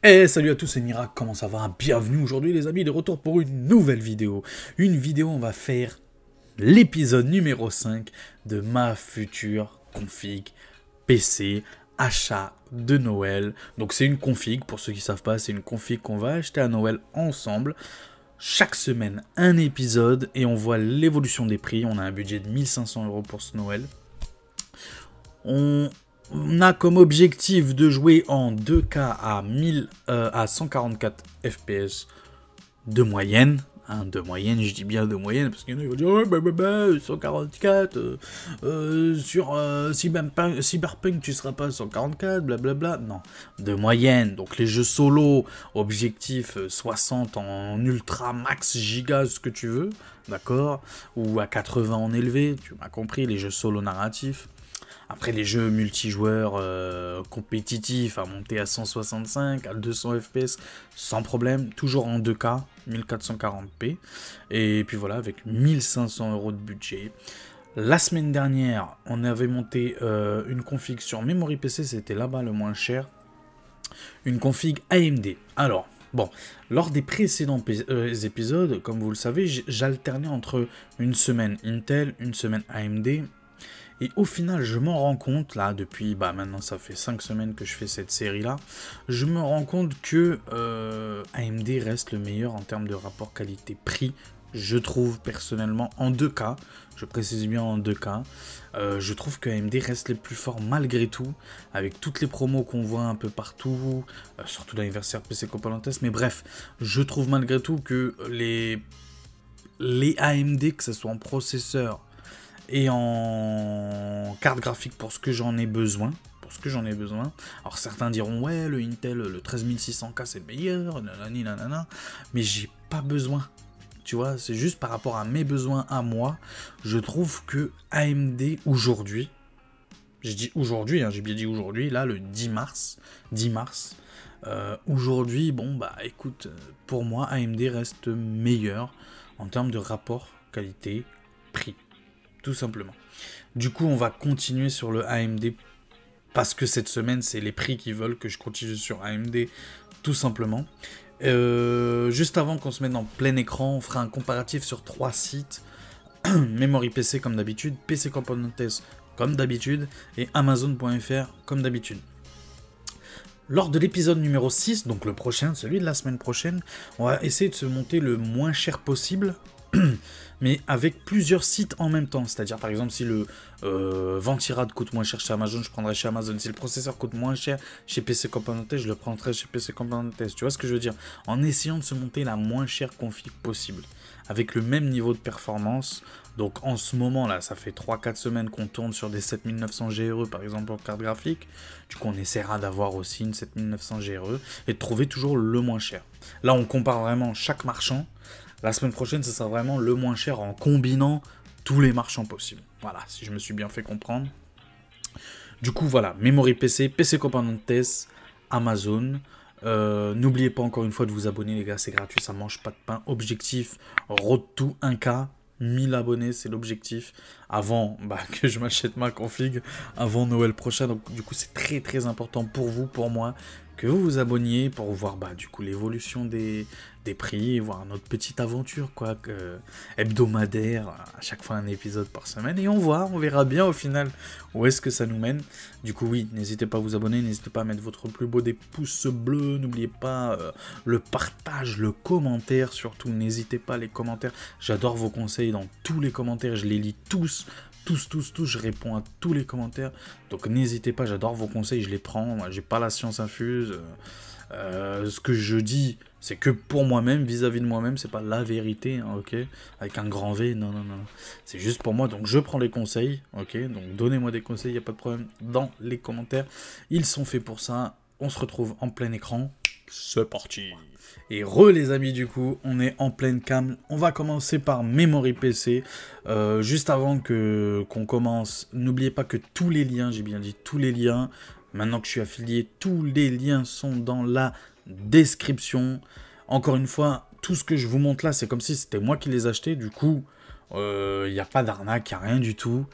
Et salut à tous, c'est Mirac, comment ça va? Bienvenue aujourd'hui les amis, de retour pour une nouvelle vidéo. Une vidéo, on va faire l'épisode numéro 5 de ma future config PC achat de Noël. Donc c'est une config, pour ceux qui ne savent pas, c'est une config qu'on va acheter à Noël ensemble. Chaque semaine, un épisode et on voit l'évolution des prix. On a un budget de 1500 € pour ce Noël. On a comme objectif de jouer en 2K à 144 FPS de moyenne. De moyenne, je dis bien de moyenne, parce qu'il y en a qui vont dire ouais, 144, sur Cyberpunk tu seras pas à 144, blablabla. Non, de moyenne. Donc les jeux solo, objectif 60 en ultra max giga, ce que tu veux, d'accord, ou à 80 en élevé, tu m'as compris, les jeux solo narratifs. Après, les jeux multijoueurs compétitifs à monter à 165, à 200 FPS, sans problème, toujours en 2K, 1440p. Et puis voilà, avec 1500 € de budget. La semaine dernière, on avait monté une config sur Memory PC, c'était là-bas le moins cher. Une config AMD. Alors, bon, lors des précédents épisodes, comme vous le savez, j'alternais entre une semaine Intel, une semaine AMD. Et au final, je m'en rends compte, là, depuis, maintenant ça fait 5 semaines que je fais cette série-là, je me rends compte que AMD reste le meilleur en termes de rapport qualité-prix, je trouve personnellement, en 2K, je précise bien en 2K, je trouve que AMD reste les plus forts malgré tout, avec toutes les promos qu'on voit un peu partout, surtout l'anniversaire PC Componentes, mais bref, je trouve malgré tout que les AMD, que ce soit en processeur, et en carte graphique pour ce que j'en ai besoin. Alors certains diront ouais, le Intel, le 13600K c'est le meilleur, nanani nanana, mais j'ai pas besoin. Tu vois, c'est juste par rapport à mes besoins à moi, je trouve que AMD aujourd'hui, je dis aujourd'hui, j'ai bien dit aujourd'hui, là le 10 mars, aujourd'hui, écoute, pour moi AMD reste meilleur en termes de rapport qualité-prix. Tout simplement. Du coup, on va continuer sur le AMD parce que cette semaine, c'est les prix qui veulent que je continue sur AMD, tout simplement. Juste avant qu'on se mette en plein écran, on fera un comparatif sur 3 sites. Memory PC comme d'habitude, PC Componentes comme d'habitude et Amazon.fr comme d'habitude. Lors de l'épisode numéro 6, donc le prochain, celui de la semaine prochaine, on va essayer de se monter le moins cher possible, mais avec plusieurs sites en même temps. C'est-à-dire, par exemple, si le Ventirad coûte moins cher chez Amazon, je prendrai chez Amazon. Si le processeur coûte moins cher chez PC Componentes, je le prendrai chez PC Componentes. Tu vois ce que je veux dire? En essayant de se monter la moins chère config possible, avec le même niveau de performance. Donc en ce moment là, ça fait 3-4 semaines qu'on tourne sur des 7900 GRE par exemple en carte graphique. Du coup on essaiera d'avoir aussi une 7900 GRE et de trouver toujours le moins cher. Là on compare vraiment chaque marchand. La semaine prochaine, ce sera vraiment le moins cher en combinant tous les marchands possibles. Voilà, si je me suis bien fait comprendre. Du coup, voilà, Memory PC, PC Componentes, Amazon. N'oubliez pas encore une fois de vous abonner, les gars, c'est gratuit, ça mange pas de pain. Objectif, road to 1K. 1000 abonnés, c'est l'objectif avant que je m'achète ma config avant Noël prochain. Donc du coup c'est très très important pour vous, pour moi, que vous vous abonniez pour voir du coup l'évolution des prix, voir notre petite aventure hebdomadaire, à chaque fois un épisode par semaine, et on verra bien au final où est-ce que ça nous mène. Du coup oui, n'hésitez pas à vous abonner, n'hésitez pas à mettre votre plus beau des pouces bleus, n'oubliez pas le partage, le commentaire surtout, n'hésitez pas, les commentaires, j'adore vos conseils dans tous les commentaires, je les lis tous, je réponds à tous les commentaires, donc n'hésitez pas, j'adore vos conseils, je les prends, moi j'ai pas la science infuse, ce que je dis, c'est que pour moi-même, vis-à-vis de moi-même, c'est pas la vérité, hein, ok, avec un grand V, non, c'est juste pour moi, donc je prends les conseils, ok, donc donnez-moi des conseils, y a pas de problème, dans les commentaires, ils sont faits pour ça, on se retrouve en plein écran, c'est parti. Et les amis, du coup, on est en pleine cam. On va commencer par Memory PC. Juste avant qu'on commence, n'oubliez pas que tous les liens, j'ai bien dit tous les liens, maintenant que je suis affilié, tous les liens sont dans la description. Encore une fois, tout ce que je vous montre là, c'est comme si c'était moi qui les achetais. Du coup, il n'y a pas d'arnaque, il n'y a rien du tout.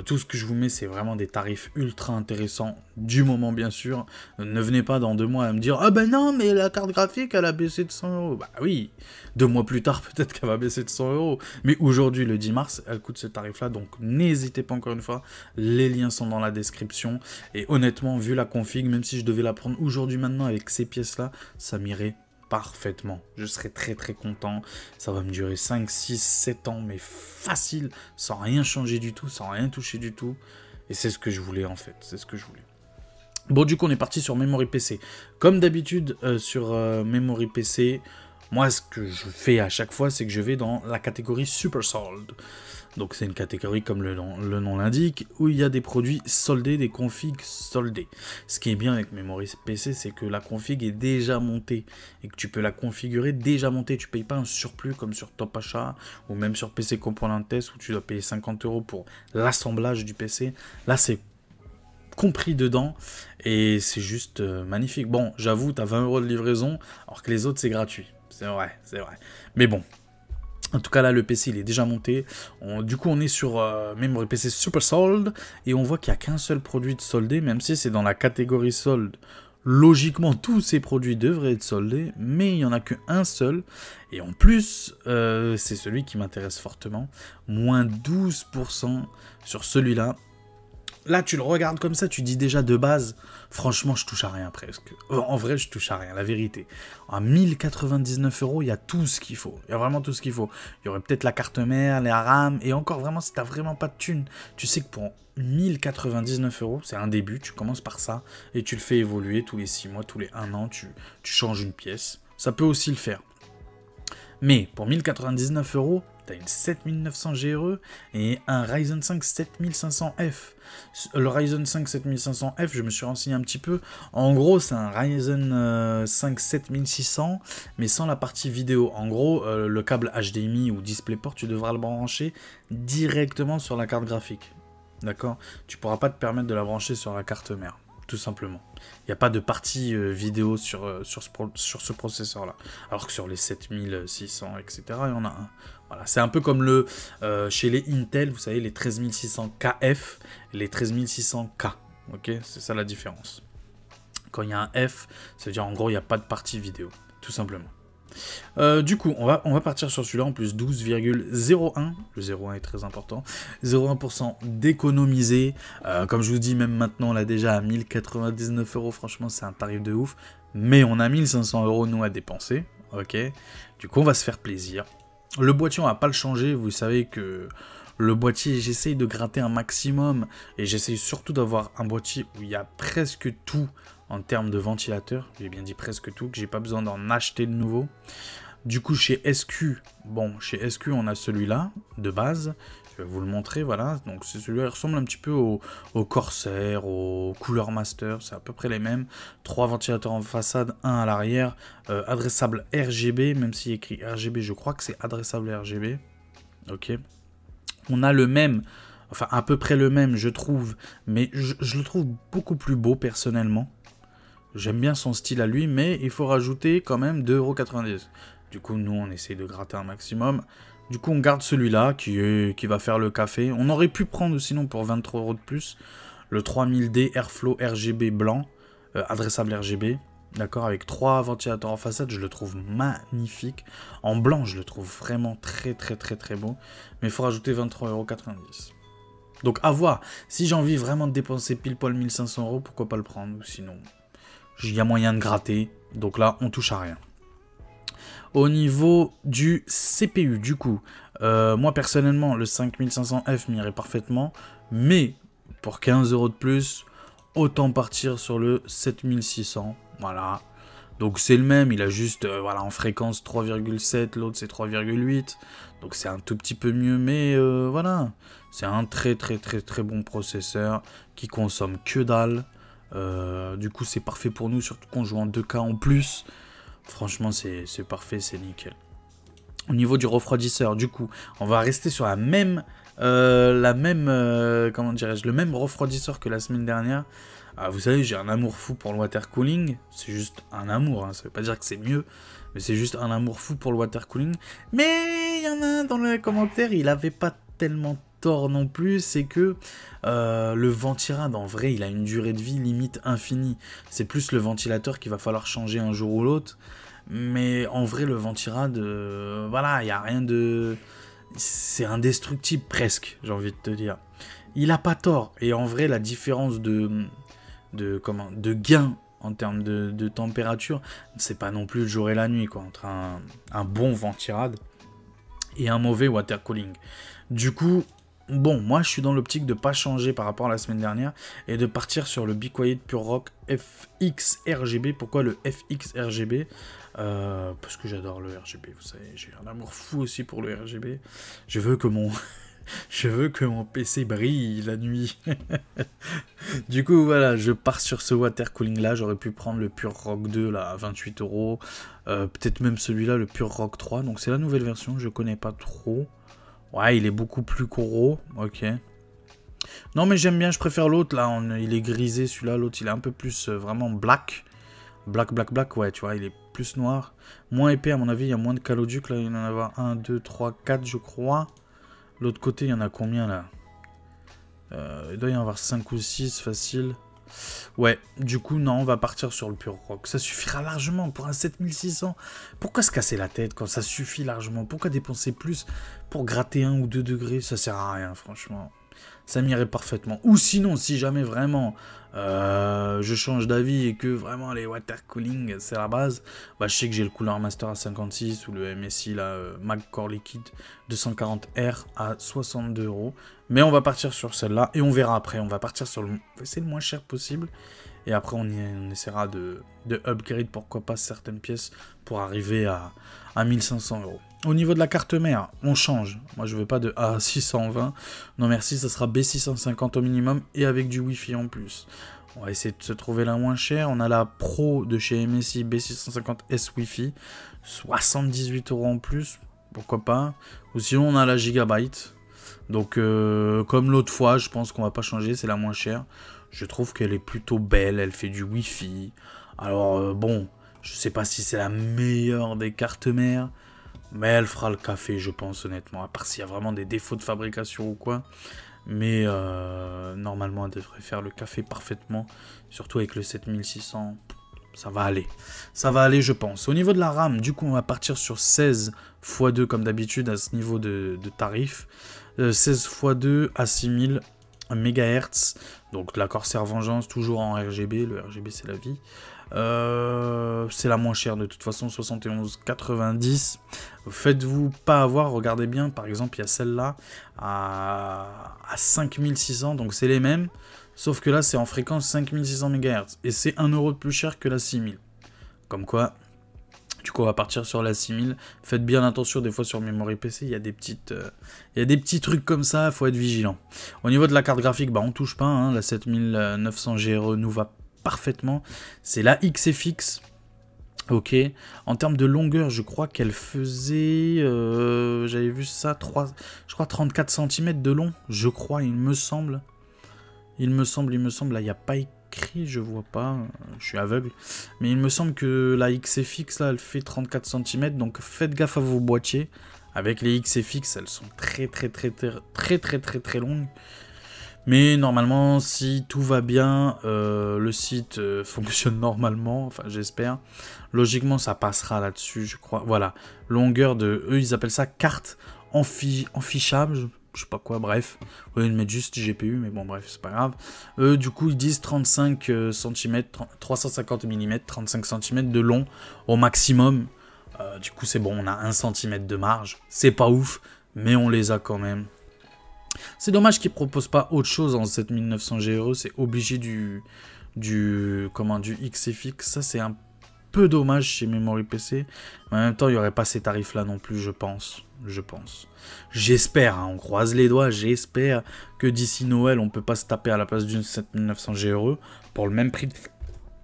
Tout ce que je vous mets, c'est vraiment des tarifs ultra intéressants du moment, bien sûr. Ne venez pas dans 2 mois à me dire « Ah ben non, mais la carte graphique, elle a baissé de 100 €. Bah oui, 2 mois plus tard, peut-être qu'elle va baisser de 100 €. Mais aujourd'hui, le 10 mars, elle coûte ce tarif-là. Donc n'hésitez pas encore une fois. Les liens sont dans la description. Et honnêtement, vu la config, même si je devais la prendre aujourd'hui, maintenant, avec ces pièces-là, ça m'irait parfaitement. Je serai très très content. Ça va me durer 5, 6, 7 ans, mais facile, sans rien changer du tout, sans rien toucher du tout. Et c'est ce que je voulais en fait, c'est ce que je voulais. Bon, du coup, on est parti sur Memory PC. Comme d'habitude, sur Memory PC, moi, ce que je fais à chaque fois, c'est que je vais dans la catégorie Super Sold. Donc, c'est une catégorie, comme le nom l'indique, où il y a des produits soldés, des configs soldés. Ce qui est bien avec Memory PC, c'est que la config est déjà montée et que tu peux la configurer déjà montée. Tu ne payes pas un surplus comme sur Top Achat ou même sur PC Componentes où tu dois payer 50 € pour l'assemblage du PC. Là, c'est compris dedans et c'est juste magnifique. Bon, j'avoue, tu as 20 € de livraison alors que les autres, c'est gratuit. C'est vrai, c'est vrai. Mais bon. En tout cas, là, le PC, il est déjà monté. Du coup, on est sur Memory PC Super Sold. Et on voit qu'il n'y a qu'un seul produit de soldé, même si c'est dans la catégorie solde. Logiquement, tous ces produits devraient être soldés, mais il n'y en a qu'un seul. Et en plus, c'est celui qui m'intéresse fortement. Moins 12% sur celui-là. Là, tu le regardes comme ça, tu dis déjà de base, franchement, je touche à rien presque. En vrai, je touche à rien, la vérité. À 1099 €, il y a tout ce qu'il faut. Il y a vraiment tout ce qu'il faut. Il y aurait peut-être la carte mère, les RAM, et encore vraiment, si tu n'as vraiment pas de thunes, tu sais que pour 1099 €, c'est un début, tu commences par ça, et tu le fais évoluer tous les 6 mois, tous les 1 an, tu changes une pièce. Ça peut aussi le faire. Mais pour 1099 €, tu as une 7900 GRE et un Ryzen 5 7500F. Le Ryzen 5 7500F, je me suis renseigné un petit peu. En gros, c'est un Ryzen 5 7600, mais sans la partie vidéo. En gros, le câble HDMI ou DisplayPort, tu devras le brancher directement sur la carte graphique. D'accord? Tu ne pourras pas te permettre de la brancher sur la carte mère. Tout simplement. Il n'y a pas de partie vidéo sur ce processeur-là. Alors que sur les 7600, etc., il y en a un. Voilà, c'est un peu comme chez les Intel, vous savez, les 13600KF et les 13600K. Ok, c'est ça la différence. Quand il y a un F, ça veut dire en gros, il n'y a pas de partie vidéo. Tout simplement. Du coup, on va partir sur celui-là en plus 12,01. Le 0,1 est très important. 0,1% d'économiser. Comme je vous dis, même maintenant, on l'a déjà à 1099 €. Franchement, c'est un tarif de ouf. Mais on a 1500 € nous à dépenser. Ok. Du coup, on va se faire plaisir. Le boîtier, on va pas le changer. Vous savez que le boîtier, j'essaye de gratter un maximum. Et j'essaye surtout d'avoir un boîtier où il y a presque tout. En termes de ventilateur, j'ai bien dit presque tout, que j'ai pas besoin d'en acheter de nouveau. Du coup, chez SQ, chez SQ, on a celui-là, de base. Je vais vous le montrer, voilà. Donc, celui-là, il ressemble un petit peu au Corsair, au Cooler Master, c'est à peu près les mêmes. 3 ventilateurs en façade, 1 à l'arrière. Adressable RGB, même s'il est écrit RGB, je crois que c'est adressable RGB. Ok. On a le même, enfin, à peu près le même, je trouve, mais je le trouve beaucoup plus beau, personnellement. J'aime bien son style à lui, mais il faut rajouter quand même 2,90 €. Du coup, nous, on essaye de gratter un maximum. Du coup, on garde celui-là qui va faire le café. On aurait pu prendre sinon pour 23 € de plus le 3000D Airflow RGB blanc, adressable RGB. D'accord, avec 3 ventilateurs en façade, je le trouve magnifique. En blanc, je le trouve vraiment très très très très beau. Mais il faut rajouter 23,90 €. Donc à voir. Si j'ai envie vraiment de dépenser pile poil 1500 €, pourquoi pas le prendre? Ou sinon, il y a moyen de gratter. Donc là, on touche à rien. Au niveau du CPU, du coup, moi personnellement, le 5500F m'irait parfaitement. Mais pour 15 € de plus, autant partir sur le 7600. Voilà. Donc c'est le même, il a juste voilà, en fréquence 3,7, l'autre c'est 3,8. Donc c'est un tout petit peu mieux, mais voilà. C'est un très très très très bon processeur qui consomme que dalle. Du coup c'est parfait pour nous, surtout qu'on joue en 2K en plus. Franchement c'est parfait, c'est nickel. Au niveau du refroidisseur, du coup, on va rester sur comment dirais-je, le même refroidisseur que la semaine dernière. Vous savez, j'ai un amour fou pour le water cooling. C'est juste un amour, hein. Ça veut pas dire que c'est mieux, mais c'est juste un amour fou pour le water cooling. Mais il y en a un dans les commentaires, il avait pas tellement tort non plus, c'est que le ventirad, en vrai, il a une durée de vie limite infinie. C'est plus le ventilateur qu'il va falloir changer un jour ou l'autre. Mais en vrai, le ventirad, voilà, il n'y a rien de... C'est indestructible presque, j'ai envie de te dire. Il a pas tort. Et en vrai, la différence de gain en termes de température, c'est pas non plus le jour et la nuit, quoi, entre un bon ventirad et un mauvais water cooling. Du coup, bon, moi je suis dans l'optique de pas changer par rapport à la semaine dernière et de partir sur le Be Quiet Pure Rock FX RGB. Pourquoi le FX RGB? Parce que j'adore le RGB, vous savez, j'ai un amour fou aussi pour le RGB. Je veux que mon PC brille la nuit. Du coup, voilà, je pars sur ce water cooling là. J'aurais pu prendre le Pure Rock 2 là à 28 €. Peut-être même celui-là, le Pure Rock 3. Donc, c'est la nouvelle version. Je connais pas trop. Ouais, il est beaucoup plus gros. Ok. Non, mais j'aime bien. Je préfère l'autre là. Il est grisé celui-là. L'autre, il est un peu plus vraiment black. Black. Ouais, tu vois, il est plus noir. Moins épais, à mon avis. Il y a moins de caloducs là. Il y en a 1, 2, 3, 4, je crois. L'autre côté, il y en a combien là? Il doit y en avoir 5 ou 6, facile. Ouais, du coup, non, on va partir sur le Pure Rock. Ça suffira largement pour un 7600. Pourquoi se casser la tête quand ça suffit largement? Pourquoi dépenser plus pour gratter 1 ou 2 degrés? Ça sert à rien, franchement. Ça m'irait parfaitement. Ou sinon, si jamais vraiment je change d'avis et que vraiment les water cooling c'est la base, bah, je sais que j'ai le Cooler Master à 56 ou le MSI là, Mag Core Liquid 240R à 62 €. Mais on va partir sur celle-là et on verra après. On va partir sur c'est le moins cher possible. Et après, on essaiera de upgrade, pourquoi pas, certaines pièces pour arriver à 1500 €. Au niveau de la carte mère, on change. Moi, je veux pas de A620. Non, merci, ça sera B650 au minimum et avec du Wi-Fi en plus. On va essayer de se trouver la moins chère. On a la Pro de chez MSI B650S Wi-Fi. 78 € en plus, pourquoi pas. Ou sinon, on a la Gigabyte. Donc, comme l'autre fois, je pense qu'on va pas changer, c'est la moins chère. Je trouve qu'elle est plutôt belle, elle fait du Wi-Fi. Alors, bon, je sais pas si c'est la meilleure des cartes mères, mais elle fera le café, je pense, honnêtement. À part s'il y a vraiment des défauts de fabrication ou quoi. Mais normalement, elle devrait faire le café parfaitement. Surtout avec le 7600, ça va aller. Ça va aller, je pense. Au niveau de la RAM, du coup, on va partir sur 16 x 2 comme d'habitude à ce niveau de tarif. 16 x 2 à 6000 MHz. Donc la Corsair Vengeance, toujours en RGB. Le RGB, c'est la vie. C'est la moins chère de toute façon, 71,90. Faites-vous pas avoir, regardez bien, par exemple, il y a celle-là à 5600, donc c'est les mêmes, sauf que là c'est en fréquence 5600 MHz, et c'est 1 € de plus cher que la 6000. Comme quoi, du coup on va partir sur la 6000. Faites bien attention, des fois sur Memory PC, il y a des petits trucs comme ça, il faut être vigilant. Au niveau de la carte graphique, bah on touche pas, hein, la 7900 GRE nous va parfaitement. C'est la XFX. Ok. En termes de longueur, je crois qu'elle faisait... j'avais vu ça, je crois 34 cm de long. Je crois, il me semble. Il me semble. Là, il n'y a pas écrit, je vois pas. Je suis aveugle. Mais il me semble que la XFX, là, elle fait 34 cm. Donc, faites gaffe à vos boîtiers. Avec les XFX, elles sont très longues. Mais normalement, si tout va bien, le site fonctionne normalement, enfin j'espère. Logiquement, ça passera là-dessus, je crois. Voilà, longueur de... Eux, ils appellent ça carte enfichable, je sais pas quoi, bref. Oui, ils mettent juste GPU, mais bon, bref, c'est pas grave. Eux, du coup, ils disent 35 cm, 350 mm, 35 cm de long au maximum. Du coup, c'est bon, on a 1 cm de marge. C'est pas ouf, mais on les a quand même. C'est dommage qu'ils ne proposent pas autre chose en 7900 GRE, c'est obligé du XFX, ça c'est un peu dommage chez Memory PC, mais en même temps il n'y aurait pas ces tarifs là non plus, je pense. J'espère, hein, on croise les doigts, j'espère que d'ici Noël on peut pas se taper à la place d'une 7900 GRE pour le même prix.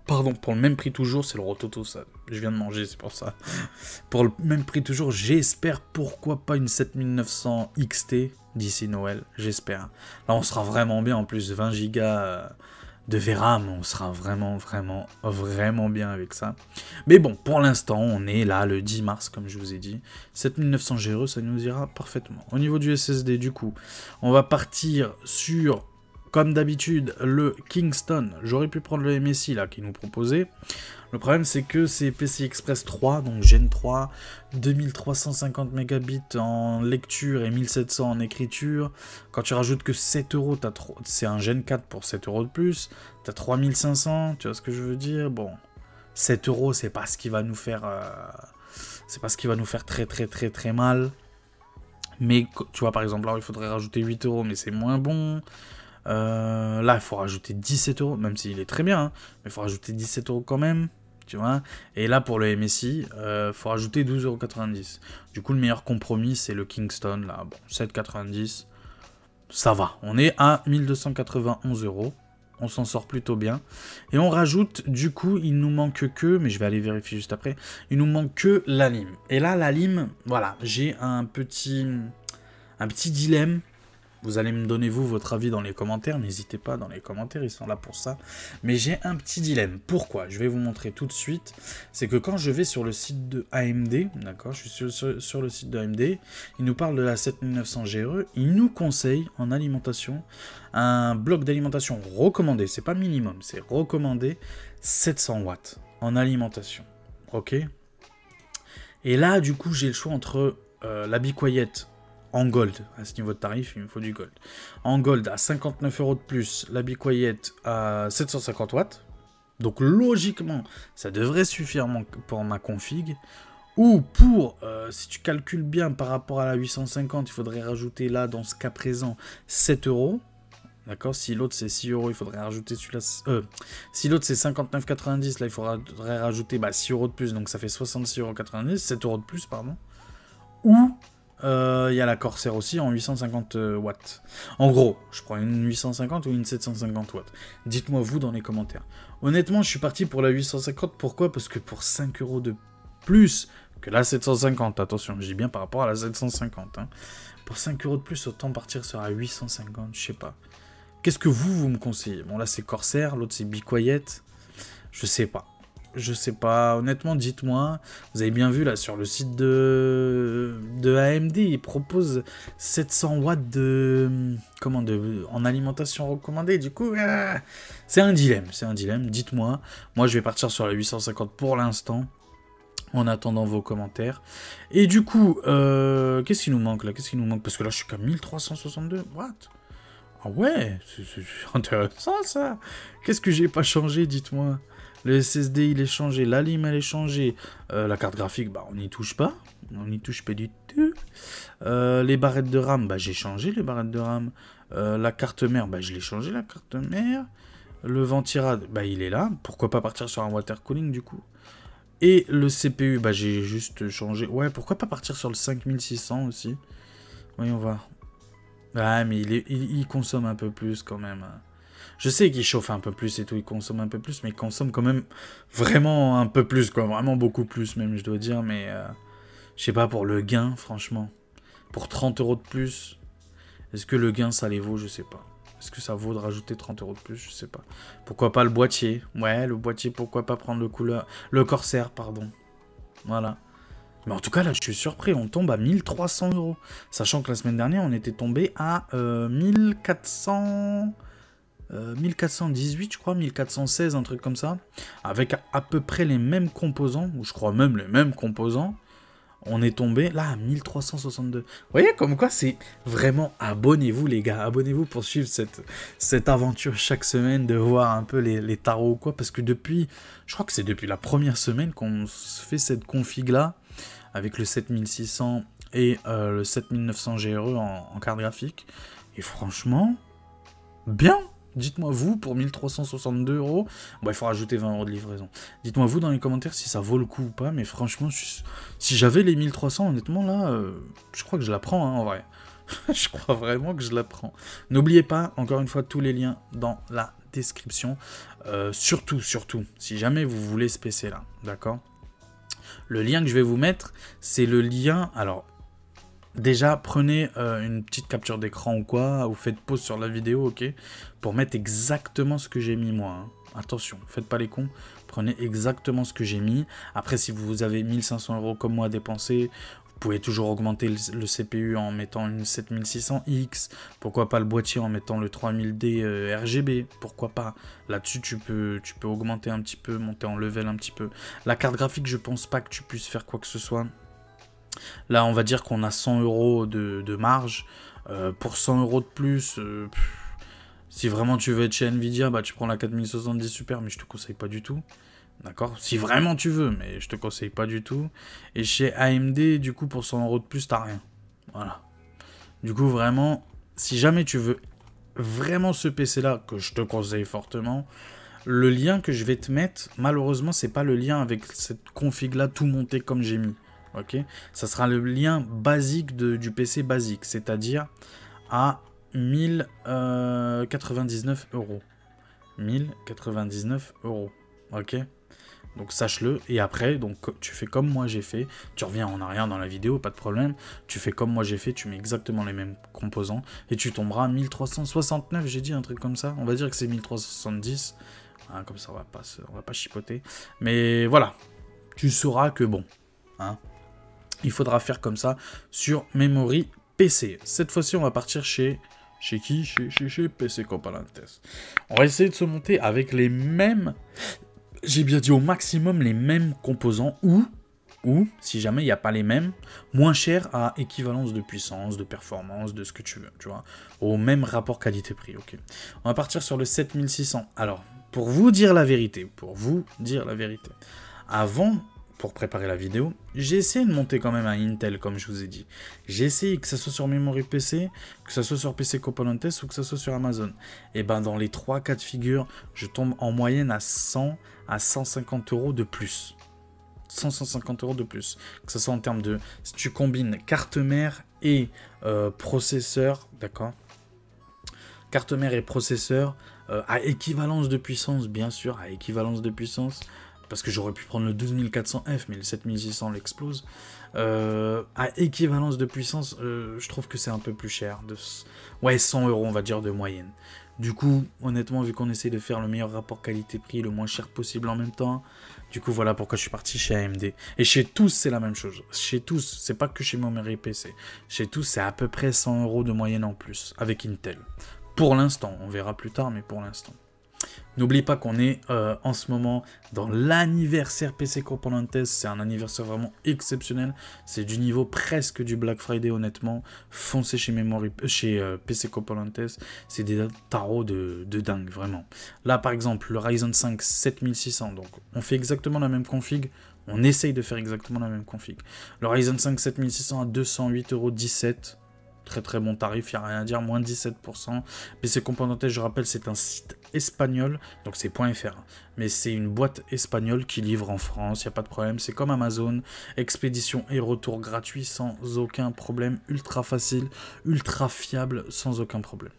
Pardon, pour le même prix toujours, c'est le rototo ça, je viens de manger, c'est pour ça. Pour le même prix toujours, j'espère pourquoi pas une 7900 XT d'ici Noël, j'espère. Là on sera vraiment bien, en plus 20 Go de VRAM, on sera vraiment, vraiment, vraiment bien avec ça. Mais bon, pour l'instant, on est là le 10 mars, comme je vous ai dit. 7900 GRE, ça nous ira parfaitement. Au niveau du SSD, du coup, on va partir sur, comme d'habitude, le Kingston. J'aurais pu prendre le MSI, là, qui nous proposait. Le problème, c'est que c'est PCI Express 3, donc Gen 3, 2350 mégabits en lecture et 1700 en écriture. Quand tu rajoutes que 7 euros, c'est un Gen 4 pour 7 euros de plus. Tu as 3500, tu vois ce que je veux dire? Bon, 7 euros, c'est pas ce qui va nous faire... c'est pas ce qui va nous faire très très très très mal. Mais tu vois, par exemple, là, il faudrait rajouter 8 euros, mais c'est moins bon. Là, il faut rajouter 17 euros, même s'il est très bien, hein, mais il faut rajouter 17 euros quand même. Tu vois, et là pour le MSI, faut rajouter 12,90 €. Du coup, le meilleur compromis, c'est le Kingston, là, bon, 7,90 €, ça va. On est à 1291 €, on s'en sort plutôt bien. Et on rajoute, du coup, il nous manque que, mais je vais aller vérifier juste après, il nous manque que la lime. Et là, la lime, voilà, j'ai un petit dilemme. Vous allez me donner, vous, votre avis dans les commentaires. N'hésitez pas dans les commentaires, ils sont là pour ça. Mais j'ai un petit dilemme. Pourquoi? Je vais vous montrer tout de suite. C'est que quand je vais sur le site de AMD, d'accord, je suis sur le site de AMD, il nous parle de la 7900 GRE. Il nous conseille en alimentation un bloc d'alimentation recommandé. C'est pas minimum, c'est recommandé 700 watts en alimentation. Ok? Et là, du coup, j'ai le choix entre la Be Quiet en gold, à ce niveau de tarif, il me faut du gold. En gold, à 59 € de plus, la Be Quiet à 750 watts. Donc logiquement, ça devrait suffire pour ma config. Ou pour, si tu calcules bien par rapport à la 850, il faudrait rajouter là, dans ce cas présent, 7 €. D'accord? Si l'autre c'est 6 €, il faudrait rajouter celui-là. Si l'autre c'est 59,90, là il faudrait rajouter 6 € de plus, donc ça fait 66,90 €, 7 € de plus, pardon. Ou il y a la Corsair aussi en 850 watts. En gros, je prends une 850 ou une 750 watts. Dites-moi vous dans les commentaires. Honnêtement, je suis parti pour la 850. Pourquoi? Parce que pour 5 € de plus que la 750, attention, je dis bien par rapport à la 750. Hein. Pour 5 € de plus, autant partir sur la 850, je sais pas. Qu'est-ce que vous me conseillez? Bon, là c'est Corsair, l'autre c'est Be Quiet. Je sais pas. Je sais pas, honnêtement, dites-moi. Vous avez bien vu là sur le site de AMD, ils proposent 700 watts en alimentation recommandée. Du coup, c'est un dilemme, Dites-moi. Moi, je vais partir sur la 850 pour l'instant, en attendant vos commentaires. Et du coup, qu'est-ce qui nous manque là? Parce que là, je suis qu'à 1362 watts. Ah ouais, c'est intéressant ça. Qu'est-ce que j'ai pas changé, dites-moi? Le SSD il est changé, la lime elle est changée, la carte graphique on n'y touche pas, du tout. Les barrettes de RAM, j'ai changé les barrettes de RAM. La carte mère, je l'ai changé la carte mère. Le ventirad, il est là, pourquoi pas partir sur un water cooling du coup. Et le CPU, j'ai juste changé, ouais pourquoi pas partir sur le 5600 aussi. Voyons voir. Ah mais il consomme un peu plus quand même. Je sais qu'il chauffe un peu plus et tout, il consomme un peu plus, mais il consomme quand même vraiment un peu plus, quoi. Vraiment beaucoup plus même, je dois dire, mais je sais pas, pour le gain, franchement. Pour 30 € de plus, est-ce que le gain, ça les vaut? Je sais pas. Est-ce que ça vaut de rajouter 30 € de plus? Je sais pas. Pourquoi pas le boîtier? Ouais, le boîtier, pourquoi pas prendre le Corsair, pardon. Voilà. Mais en tout cas, là, je suis surpris, on tombe à 1300 €. Sachant que la semaine dernière, on était tombé à 1400... 1418 je crois, 1416, un truc comme ça, avec à peu près les mêmes composants, ou je crois même les mêmes composants, on est tombé là à 1362. Vous voyez comme quoi c'est vraiment, abonnez-vous les gars, abonnez-vous pour suivre cette aventure chaque semaine, de voir un peu les tarots ou quoi, parce que depuis, je crois que c'est depuis la première semaine qu'on fait cette config là, avec le 7600 et le 7900 GRE en carte graphique, et franchement, bien. Dites-moi vous, pour 1362 €, il faut rajouter 20 € de livraison. Dites-moi vous dans les commentaires si ça vaut le coup ou pas, mais franchement, si j'avais les 1300, honnêtement, là, je crois que je la prends, hein, en vrai. Je crois vraiment que je la prends. N'oubliez pas, encore une fois, tous les liens dans la description. Surtout, si jamais vous voulez ce PC là, d'accord? Le lien que je vais vous mettre, c'est le lien, alors, déjà, prenez une petite capture d'écran ou quoi, ou faites pause sur la vidéo, ok, pour mettre exactement ce que j'ai mis moi. Hein. Attention, faites pas les cons, prenez exactement ce que j'ai mis. Après, si vous avez 1500 € comme moi à dépenser, vous pouvez toujours augmenter le CPU en mettant une 7600X. Pourquoi pas le boîtier en mettant le 3000D RGB, pourquoi pas. Là-dessus, tu peux augmenter un petit peu, monter en level un petit peu. La carte graphique, je pense pas que tu puisses faire quoi que ce soit. Là, on va dire qu'on a 100 € de marge. Pour 100 € de plus, si vraiment tu veux être chez Nvidia, bah, tu prends la 4070 Super, mais je te conseille pas du tout. D'accord? Si vraiment tu veux, mais je te conseille pas du tout. Et chez AMD, du coup, pour 100 € de plus, t'as rien. Voilà. Du coup, vraiment, si jamais tu veux vraiment ce PC-là, que je te conseille fortement, le lien que je vais te mettre, malheureusement, c'est pas le lien avec cette config-là tout monté comme j'ai mis. Ok, ça sera le lien basique du PC basique, c'est-à-dire à 1099 €. 1099 €. Ok, donc sache-le. Et après, donc, tu fais comme moi j'ai fait. Tu reviens en arrière dans la vidéo, pas de problème. Tu fais comme moi j'ai fait, tu mets exactement les mêmes composants. Et tu tomberas à 1369, j'ai dit un truc comme ça. On va dire que c'est 1370. Hein, comme ça, on va pas chipoter. Mais voilà, tu sauras que bon. Hein, il faudra faire comme ça sur Memory PC. Cette fois-ci, on va partir chez qui? Chez PC Componentes. On va essayer de se monter avec les mêmes, j'ai bien dit au maximum les mêmes composants, ou si jamais il n'y a pas les mêmes, moins cher à équivalence de puissance, de performance, de ce que tu veux, tu vois, au même rapport qualité-prix, ok. On va partir sur le 7600. Alors, pour vous dire la vérité, avant, pour préparer la vidéo, j'ai essayé de monter quand même un Intel, comme je vous ai dit. J'ai essayé que ça soit sur Memory PC, que ça soit sur PC Componentes ou que ça soit sur Amazon. Et ben dans les 3 cas de figure, je tombe en moyenne à 100 à 150 € de plus. 150 € de plus. Que ce soit en termes de... Si tu combines carte mère et processeur, d'accord, carte mère et processeur, à équivalence de puissance, bien sûr, à équivalence de puissance, parce que j'aurais pu prendre le 12400F, mais le 7600 l'explose. À équivalence de puissance, je trouve que c'est un peu plus cher. Ouais, 100 €, on va dire, de moyenne. Du coup, honnêtement, vu qu'on essaye de faire le meilleur rapport qualité-prix, le moins cher possible en même temps, du coup, voilà pourquoi je suis parti chez AMD. Et chez tous, c'est la même chose. Chez tous, c'est pas que chez Memory PC. Chez tous, c'est à peu près 100 € de moyenne en plus, avec Intel. Pour l'instant, on verra plus tard, mais pour l'instant. N'oublie pas qu'on est en ce moment dans l'anniversaire PC Componentes. C'est un anniversaire vraiment exceptionnel. C'est du niveau presque du Black Friday, honnêtement. Foncez chez PC Componentes. C'est des tarots de dingue, vraiment. Là, par exemple, le Ryzen 5 7600. Donc, on fait exactement la même config. On essaye de faire exactement la même config. Le Ryzen 5 7600 à 208,17 €. Très très bon tarif, il n'y a rien à dire, moins 17%. PC Componentes, je rappelle, c'est un site espagnol, donc c'est .fr. Mais c'est une boîte espagnole qui livre en France, il n'y a pas de problème. C'est comme Amazon, expédition et retour gratuit sans aucun problème. Ultra facile, ultra fiable, sans aucun problème.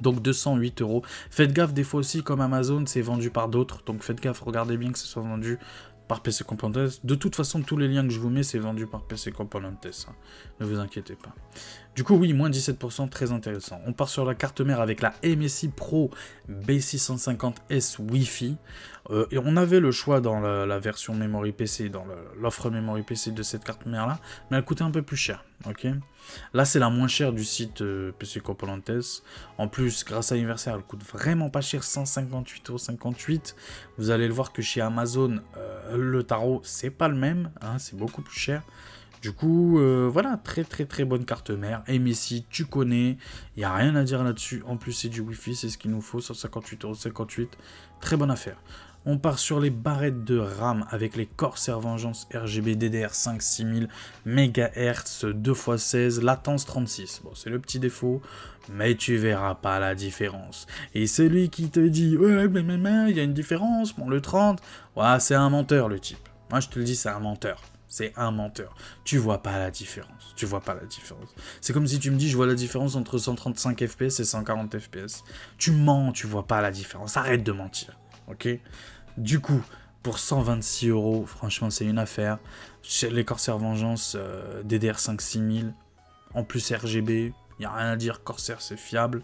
Donc 208 €. Faites gaffe, des fois aussi, comme Amazon, c'est vendu par d'autres. Donc faites gaffe, regardez bien que ce soit vendu par PC Componentes. De toute façon, tous les liens que je vous mets, c'est vendu par PC Componentes. Hein. Ne vous inquiétez pas. Du coup, oui, moins 17%, très intéressant. On part sur la carte mère avec la MSI Pro B650S Wi-Fi. Et on avait le choix dans la version Memory PC, dans l'offre Memory PC de cette carte mère là, mais elle coûtait un peu plus cher. Ok. Là, c'est la moins chère du site PC Componentes. En plus, grâce à l'anniversaire, elle coûte vraiment pas cher, 158,58 €. Vous allez le voir que chez Amazon, le tarot, c'est pas le même, hein, c'est beaucoup plus cher. Du coup, voilà, très très très bonne carte mère. MSI, tu connais, il n'y a rien à dire là-dessus. En plus, c'est du Wi-Fi, c'est ce qu'il nous faut, 158,58 €. Très bonne affaire. On part sur les barrettes de RAM avec les Corsair Vengeance RGB DDR5 6000 MHz 2x16, latence 36. Bon, c'est le petit défaut, mais tu verras pas la différence. Et celui qui te dit, ouais, mais il y a une différence, bon, le 30, ouais, c'est un menteur le type. Moi, je te le dis, c'est un menteur. C'est un menteur. Tu vois pas la différence. Tu vois pas la différence. C'est comme si tu me dis, je vois la différence entre 135 FPS et 140 FPS. Tu mens, tu vois pas la différence. Arrête de mentir. Ok? Du coup, pour 126 €, franchement, c'est une affaire. Chez les Corsair Vengeance DDR5 6000, En plus RGB, il n'y a rien à dire, Corsair c'est fiable.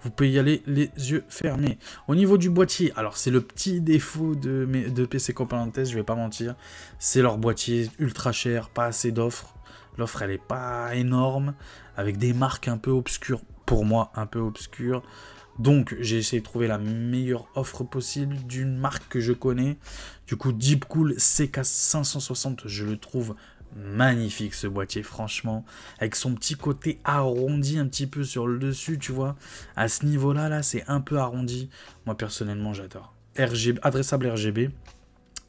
Vous pouvez y aller les yeux fermés. Au niveau du boîtier, alors c'est le petit défaut de PC Componentes, je vais pas mentir. C'est leur boîtier ultra cher, pas assez d'offres. L'offre elle est pas énorme, avec des marques un peu obscures. Pour moi, un peu obscures. Donc j'ai essayé de trouver la meilleure offre possible d'une marque que je connais. Du coup Deepcool CK560, je le trouve magnifique ce boîtier, franchement, avec son petit côté arrondi un petit peu sur le dessus, tu vois, à ce niveau là c'est un peu arrondi, moi personnellement j'adore. RGB, adressable RGB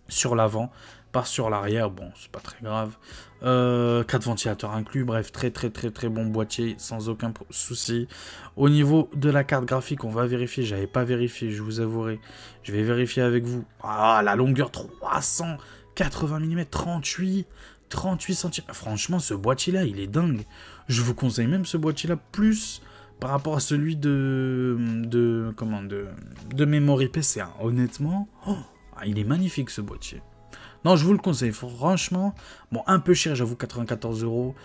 sur l'avant, pas sur l'arrière, bon c'est pas très grave, 4 ventilateurs inclus, bref, très bon boîtier, sans aucun souci. Au niveau de la carte graphique, on va vérifier, j'avais pas vérifié, je vous avouerai, je vais vérifier avec vous. Ah, la longueur 380 mm, 38 cm. Franchement, ce boîtier-là, il est dingue. Je vous conseille même ce boîtier-là plus par rapport à celui de Memory PC. Hein. Honnêtement, il est magnifique ce boîtier. Non, je vous le conseille. Franchement, bon, un peu cher, j'avoue, 94 €.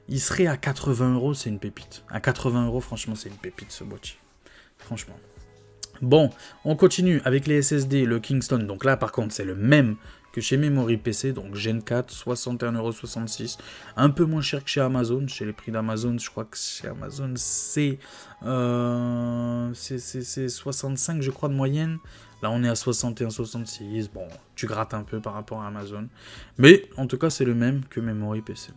Il serait à 80 €, c'est une pépite. À 80 €, franchement, c'est une pépite ce boîtier. Franchement. Bon, on continue avec les SSD, le Kingston. Donc là, par contre, c'est le même que chez Memory PC, donc Gen 4, 61,66 €. Un peu moins cher que chez Amazon. Chez les prix d'Amazon, je crois que chez Amazon, c'est 65, je crois, de moyenne. Là, on est à 61, 66. Bon, tu grattes un peu par rapport à Amazon. Mais, en tout cas, c'est le même que Memory PC.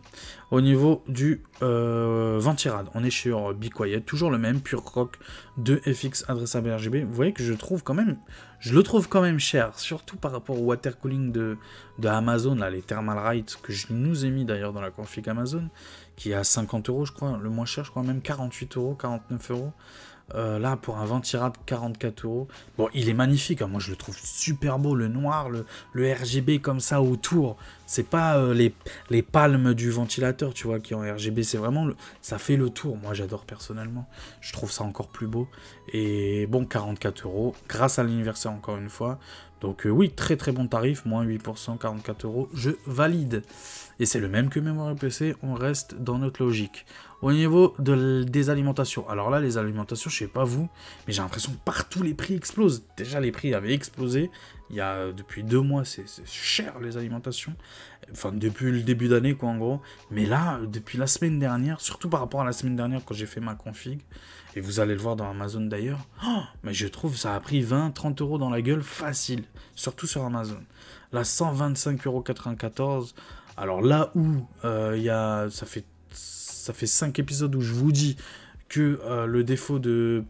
Au niveau du ventirad, on est sur Be Quiet. Toujours le même, Pure Rock 2FX adressable RGB. Vous voyez que je le trouve quand même cher. Surtout par rapport au water cooling de Amazon, là, les Thermal Right, que je nous ai mis d'ailleurs dans la config Amazon, qui est à 50 €, je crois. Le moins cher, je crois même 48 €, 49 €. Là, pour un ventirad, 44 €. Bon, il est magnifique. Hein. Moi, je le trouve super beau. Le noir, le RGB comme ça autour. C'est pas les palmes du ventilateur, tu vois, qui ont RGB. C'est vraiment... ça fait le tour. Moi, j'adore personnellement. Je trouve ça encore plus beau. Et bon, 44 €. Grâce à l'anniversaire, encore une fois. Donc oui, très bon tarif. Moins 8%, 44 €. Je valide. Et c'est le même que Memory PC. On reste dans notre logique. Au niveau des alimentations, alors là, les alimentations, je sais pas vous, mais j'ai l'impression que partout les prix explosent. Déjà, les prix avaient explosé. Il y a depuis 2 mois, c'est cher les alimentations. Enfin, depuis le début d'année, quoi, en gros. Mais là, depuis la semaine dernière, surtout par rapport à la semaine dernière quand j'ai fait ma config, et vous allez le voir dans Amazon d'ailleurs, mais je trouve ça a pris 20-30 € dans la gueule facile, surtout sur Amazon. Là, 125,94 €. Alors là où ça fait 5 épisodes où je vous dis que le défaut de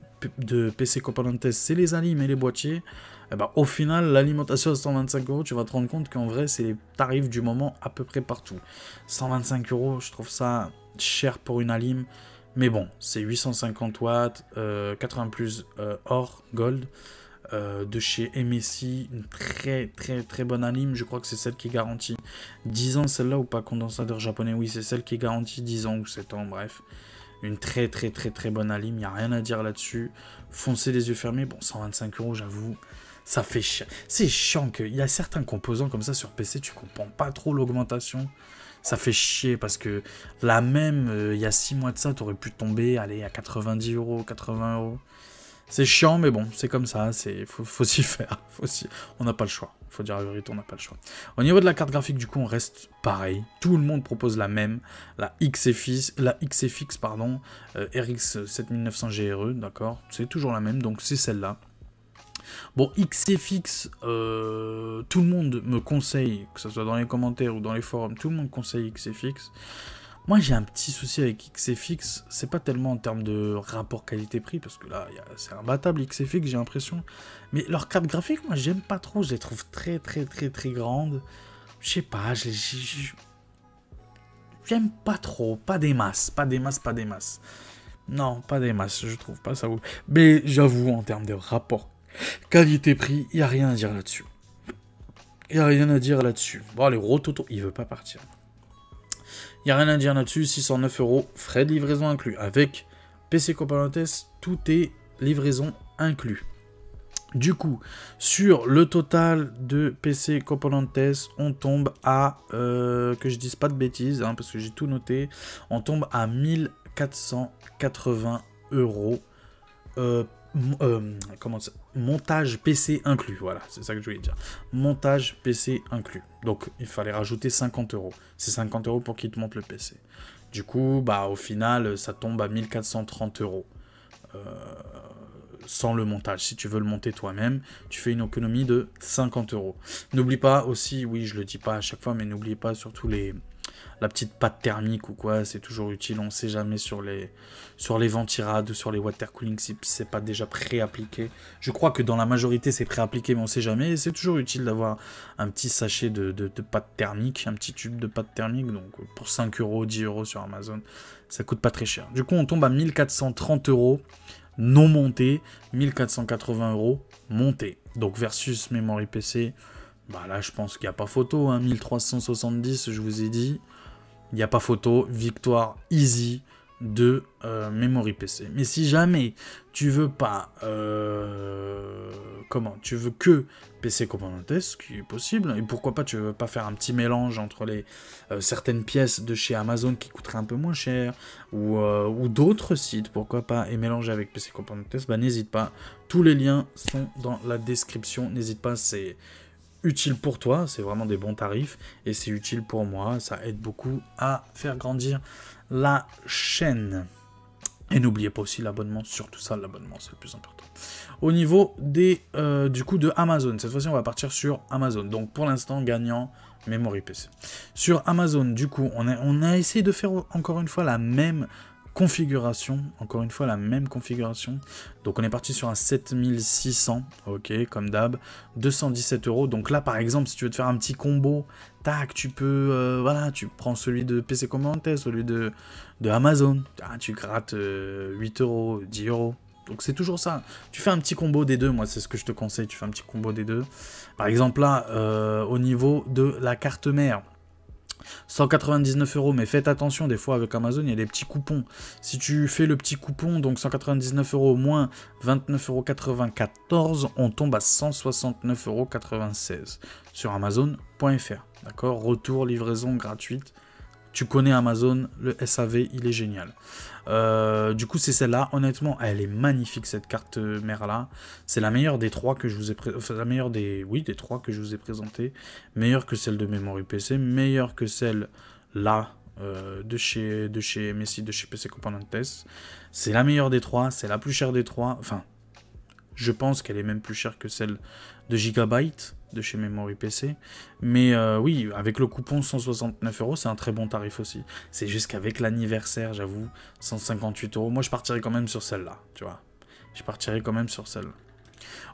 PC Componentes, c'est les alims et les boîtiers. Et ben, au final, l'alimentation à 125 €, tu vas te rendre compte qu'en vrai, c'est les tarifs du moment à peu près partout. 125 €, je trouve ça cher pour une alim. Mais bon, c'est 850 watts, 80 plus or, gold. De chez MSI, une très bonne alim, je crois que c'est celle qui est garantie 10 ans, celle-là, ou pas, condensateur japonais, oui, c'est celle qui est garantie 10 ans ou 7 ans, bref, une très bonne alim, il n'y a rien à dire là-dessus, foncez les yeux fermés, bon, 125 €, j'avoue, ça fait chier, c'est chiant qu'il y a certains composants comme ça sur PC, tu comprends pas trop l'augmentation, ça fait chier, parce que la même, il y a 6 mois de ça, t'aurais pu tomber, allez, à 90 €, 80 €. C'est chiant, mais bon, c'est comme ça, faut s'y faire. On n'a pas le choix. Faut dire la vérité, on n'a pas le choix. Au niveau de la carte graphique, du coup, on reste pareil. Tout le monde propose la même, la XFX, RX 7900 GRE, d'accord. C'est toujours la même, donc c'est celle-là. Bon, XFX, tout le monde me conseille, que ce soit dans les commentaires ou dans les forums, tout le monde conseille XFX. Moi, j'ai un petit souci avec XFX, c'est pas tellement en termes de rapport qualité-prix, parce que là, c'est imbattable XFX, j'ai l'impression. Mais leurs cartes graphiques, moi, j'aime pas trop, je les trouve très grandes. Je sais pas, j'aime pas trop, pas des masses. Non, pas des masses, je trouve pas ça ouf. Mais j'avoue, en termes de rapport qualité-prix, il n'y a rien à dire là-dessus. Bon, allez, Rototo, il veut pas partir. Il n'y a rien à dire là-dessus, 609 €, frais de livraison inclus. Avec PC Componentes, tout est livraison inclus. Du coup, sur le total de PC Componentes, on tombe à, que je dise pas de bêtises, hein, parce que j'ai tout noté, on tombe à 1000 1480 €. Comment ça, montage PC inclus, voilà, c'est ça que je voulais dire. Montage PC inclus. Donc, il fallait rajouter 50 €. C'est 50 € pour qu'il te monte le PC. Du coup, bah, au final, ça tombe à 1430 €. Sans le montage. Si tu veux le monter toi-même, tu fais une économie de 50 €. N'oublie pas aussi, oui, je le dis pas à chaque fois, mais n'oublie pas surtout la petite pâte thermique ou quoi, c'est toujours utile. On sait jamais sur les ventirades, sur les water cooling, si c'est pas déjà pré-appliqué. Je crois que dans la majorité, c'est pré-appliqué, mais on sait jamais. Et c'est toujours utile d'avoir un petit sachet de pâte thermique, un petit tube de pâte thermique. Donc pour 5 €, 10 € sur Amazon, ça coûte pas très cher. Du coup, on tombe à 1430 € non monté, 1480 € monté. Donc versus Memory PC, bah là je pense qu'il n'y a pas photo, hein, 1370 je vous ai dit, il n'y a pas photo, victoire easy de Memory PC. Mais si jamais tu veux pas, tu veux que PC Componentes, ce qui est possible, et pourquoi pas tu veux pas faire un petit mélange entre les certaines pièces de chez Amazon qui coûteraient un peu moins cher, ou d'autres sites, pourquoi pas, et mélanger avec PC Componentes, bah n'hésite pas, tous les liens sont dans la description, n'hésite pas, c'est utile pour toi, c'est vraiment des bons tarifs, et c'est utile pour moi, ça aide beaucoup à faire grandir la chaîne. Et n'oubliez pas aussi l'abonnement, surtout ça, l'abonnement, c'est le plus important. Au niveau des, du coup de Amazon, cette fois-ci on va partir sur Amazon, donc pour l'instant gagnant Memory PC. Sur Amazon, du coup, on a essayé de faire encore une fois la même configuration, donc on est parti sur un 7600, ok, comme d'hab, 217 €, donc là par exemple si tu veux te faire un petit combo, tac, tu peux, voilà, tu prends celui de PC Componentes, celui de Amazon, tu grattes 8 €, 10 €, donc c'est toujours ça, tu fais un petit combo des deux, moi c'est ce que je te conseille, tu fais un petit combo des deux, par exemple là, au niveau de la carte mère, 199 €, mais faites attention, des fois avec Amazon, il y a des petits coupons. Si tu fais le petit coupon, donc 199 € moins 29,94 €, on tombe à 169,96 € sur Amazon.fr. D'accord? Retour, livraison gratuite. Tu connais Amazon, le SAV, il est génial. Du coup, c'est celle-là. Honnêtement, elle est magnifique, cette carte mère-là. C'est la meilleure des trois que je vous ai des trois que je vous ai présenté. Meilleure que celle de Memory PC, meilleure que celle-là de chez MSI, de chez PC Componentes. C'est la meilleure des trois, c'est la plus chère des trois. Enfin, je pense qu'elle est même plus chère que celle de Gigabyte de chez Memory PC, mais oui, avec le coupon 169 €, c'est un très bon tarif aussi. C'est juste qu'avec l'anniversaire, j'avoue, 158 €, moi je partirais quand même sur celle-là, tu vois. Je partirais quand même sur celle-là.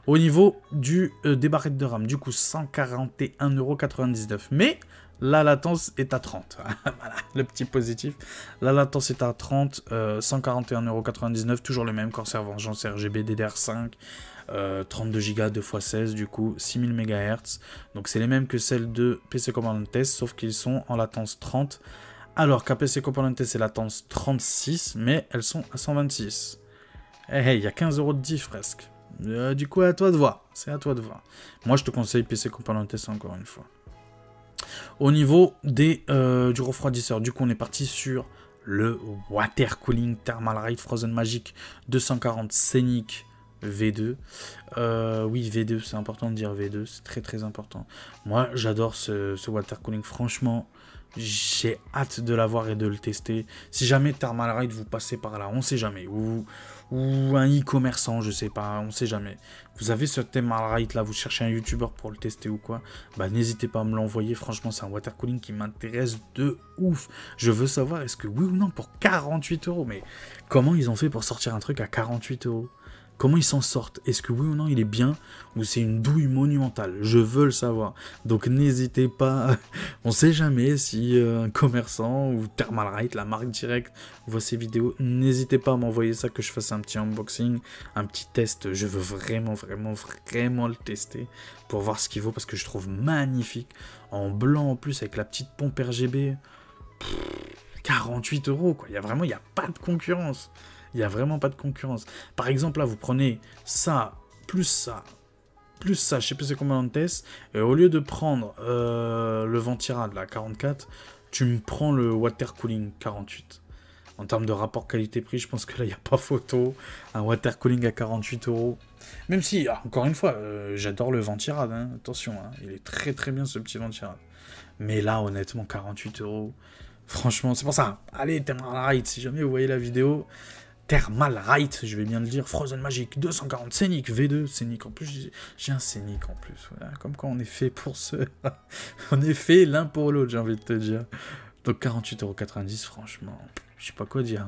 Au niveau des barrettes de RAM, du coup 141,99 €, mais la latence est à 30. Voilà, le petit positif. La latence est à 30, 141,99 €, toujours le même, Corsair Vengeance RGB DDR5, 32 Go 2x16, du coup 6000 MHz. Donc c'est les mêmes que celles de PC Componentes, sauf qu'ils sont en latence 30. Alors qu'à PC Componentes, c'est latence 36, mais elles sont à 126. Il y a 15 € de diff presque. Du coup, à toi de voir. C'est à toi de voir. Moi, je te conseille PC Componentes encore une fois. Au niveau du refroidisseur, du coup, on est parti sur le Water Cooling Thermal Ride Frozen Magic 240 Scenic V2. Oui, V2, c'est important de dire V2, c'est très très important. Moi, j'adore ce Water Cooling, franchement. J'ai hâte de l'avoir et de le tester. Si jamais Thermal Ride vous passez par là, on sait jamais. Ou un e-commerçant, je sais pas, on sait jamais. Vous avez ce Thermal Ride là, vous cherchez un youtubeur pour le tester ou quoi, bah n'hésitez pas à me l'envoyer. Franchement, c'est un water cooling qui m'intéresse de ouf. Je veux savoir, est-ce que oui ou non pour 48 €, mais comment ils ont fait pour sortir un truc à 48 €? Comment ils s'en sortent? Est-ce que oui ou non il est bien, ou c'est une douille monumentale? Je veux le savoir. Donc n'hésitez pas, on sait jamais si un commerçant ou Thermalright, la marque directe, voit ces vidéos. N'hésitez pas à m'envoyer ça, que je fasse un petit unboxing, un petit test. Je veux vraiment le tester pour voir ce qu'il vaut, parce que je trouve magnifique. En blanc en plus, avec la petite pompe RGB. 48 € quoi. Il y a pas de concurrence. Il n'y a vraiment pas de concurrence. Par exemple, là, vous prenez ça, plus ça chez PC Componentes, et au lieu de prendre le Ventirad, là, 44, tu me prends le Water Cooling 48. En termes de rapport qualité-prix, je pense que là, il n'y a pas photo. Un water cooling à 48 euros. Même si, encore une fois, j'adore le Ventirad. Hein. Attention, hein, il est très très bien ce petit Ventirad. Mais là, honnêtement, 48 euros. Franchement, c'est pour ça. Allez, Thermalright, si jamais vous voyez la vidéo. Thermalright, je vais bien le dire. Frozen Magic, 240. Scénic, V2. Scénic, en plus, j'ai un Scénic en plus. Voilà. Comme quand on est fait pour ce. On est fait l'un pour l'autre, j'ai envie de te dire. Donc 48,90 €, franchement, je sais pas quoi dire.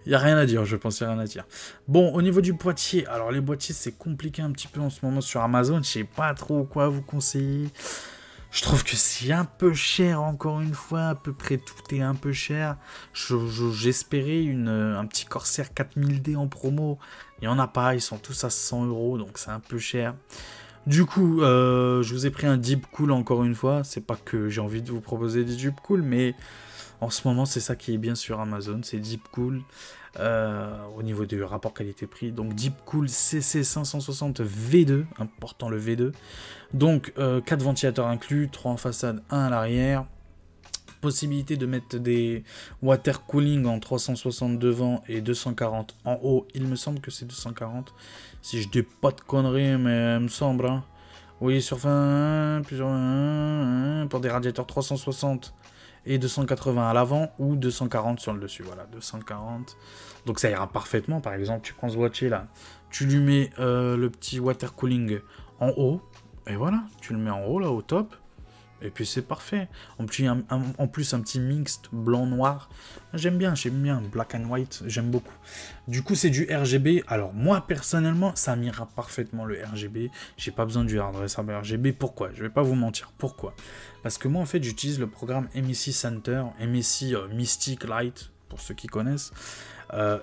Il n'y a rien à dire, je pense, il n'y a rien à dire. Bon, au niveau du boîtier, alors les boîtiers, c'est compliqué un petit peu en ce moment sur Amazon. Je sais pas trop quoi vous conseiller. Je trouve que c'est un peu cher, encore une fois. À peu près tout est un peu cher. J'espérais un petit Corsair 4000D en promo. Il n'y en a pas, ils sont tous à 100 €, donc c'est un peu cher. Du coup, je vous ai pris un Deep Cool encore une fois. C'est pas que j'ai envie de vous proposer des Deep Cool, mais en ce moment, c'est ça qui est bien sur Amazon. C'est Deep Cool au niveau du rapport qualité-prix. Donc Deep Cool CC560 V2, important le V2. Donc 4 ventilateurs inclus, 3 en façade, 1 à l'arrière. Possibilité de mettre des water cooling en 360 devant et 240 en haut. Il me semble que c'est 240. Si je dis pas de conneries, mais il me semble. Hein. Oui, sur plusieurs pour des radiateurs 360 et 280 à l'avant ou 240 sur le dessus. Voilà, 240. Donc ça ira parfaitement. Par exemple, tu prends ce boîtier là, tu lui mets le petit water cooling en haut. Et voilà, tu le mets en haut là, au top. Et puis c'est parfait. En plus, un petit mixte blanc-noir. J'aime bien, black and white, j'aime beaucoup. Du coup, c'est du RGB. Alors moi, personnellement, ça m'ira parfaitement le RGB. J'ai pas besoin du hard-dressable RGB. Pourquoi? Je vais pas vous mentir. Pourquoi? Parce que moi, en fait, j'utilise le programme MSI Center, MSI Mystic Light, pour ceux qui connaissent.